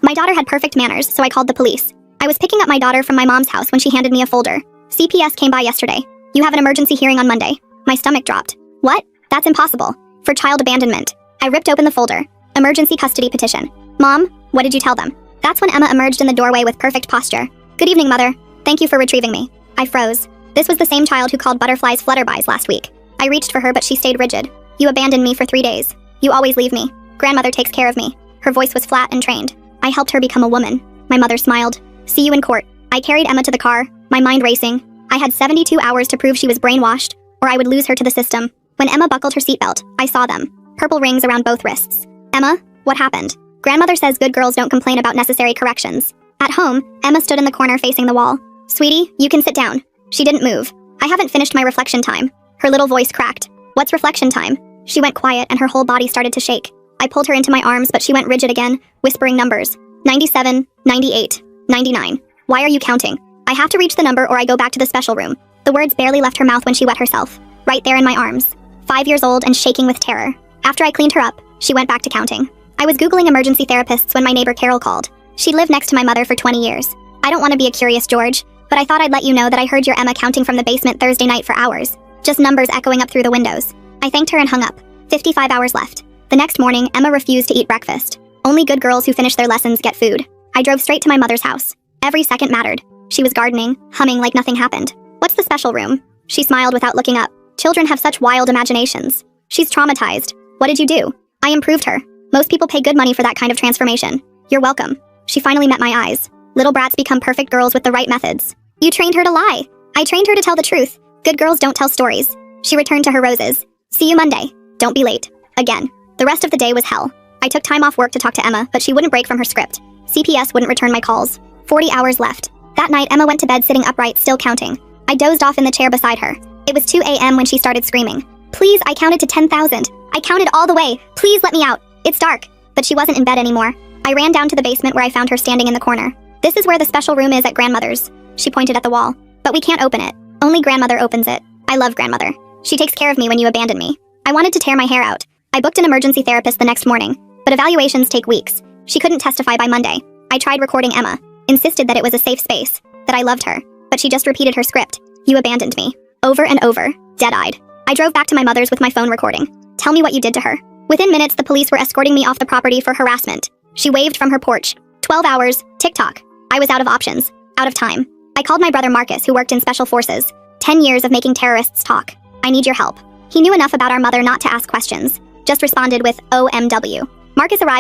My daughter had perfect manners, so I called the police. I was picking up my daughter from my mom's house when she handed me a folder. CPS came by yesterday. You have an emergency hearing on Monday. My stomach dropped. What? That's impossible. For child abandonment. I ripped open the folder. Emergency custody petition. Mom, what did you tell them? That's when Emma emerged in the doorway with perfect posture. Good evening, Mother. Thank you for retrieving me. I froze. This was the same child who called butterflies flutterbys last week. I reached for her, but she stayed rigid. You abandoned me for 3 days. You always leave me. Grandmother takes care of me. Her voice was flat and trained. I helped her become a woman. My mother smiled. See you in court. I carried Emma to the car, my mind racing. I had 72 hours to prove she was brainwashed, or I would lose her to the system. When Emma buckled her seatbelt, I saw them. Purple rings around both wrists. Emma, what happened? Grandmother says good girls don't complain about necessary corrections. At home, Emma stood in the corner facing the wall. Sweetie, you can sit down. She didn't move. I haven't finished my reflection time. Her little voice cracked. What's reflection time? She went quiet and her whole body started to shake. I pulled her into my arms, but she went rigid again, whispering numbers. 97, 98, 99. Why are you counting? I have to reach the number or I go back to the special room. The words barely left her mouth when she wet herself. Right there in my arms. 5 years old and shaking with terror. After I cleaned her up, she went back to counting. I was Googling emergency therapists when my neighbor Carol called. She'd lived next to my mother for 20 years. I don't want to be a curious George, but I thought I'd let you know that I heard your Emma counting from the basement Thursday night for hours. Just numbers echoing up through the windows. I thanked her and hung up. 55 hours left. The next morning, Emma refused to eat breakfast. Only good girls who finish their lessons get food. I drove straight to my mother's house. Every second mattered. She was gardening, humming like nothing happened. What's the special room? She smiled without looking up. Children have such wild imaginations. She's traumatized. What did you do? I improved her. Most people pay good money for that kind of transformation. You're welcome. She finally met my eyes. Little brats become perfect girls with the right methods. You trained her to lie. I trained her to tell the truth. Good girls don't tell stories. She returned to her roses. See you Monday. Don't be late. Again. The rest of the day was hell. I took time off work to talk to Emma, but she wouldn't break from her script. CPS wouldn't return my calls. 40 hours left. That night, Emma went to bed sitting upright, still counting. I dozed off in the chair beside her. It was 2 a.m. when she started screaming. Please, I counted to 10,000. I counted all the way. Please let me out. It's dark. But she wasn't in bed anymore. I ran down to the basement where I found her standing in the corner. This is where the special room is at grandmother's. She pointed at the wall. But we can't open it. Only grandmother opens it. I love grandmother. She takes care of me when you abandon me. I wanted to tear my hair out. I booked an emergency therapist the next morning, but evaluations take weeks. She couldn't testify by Monday. I tried recording Emma, insisted that it was a safe space, that I loved her, but she just repeated her script. You abandoned me. Over and over, dead-eyed. I drove back to my mother's with my phone recording. Tell me what you did to her. Within minutes, the police were escorting me off the property for harassment. She waved from her porch. 12 hours, TikTok. I was out of options, out of time. I called my brother Marcus, who worked in special forces. 10 years of making terrorists talk. I need your help. He knew enough about our mother not to ask questions. Just responded with OMW. Marcus arrived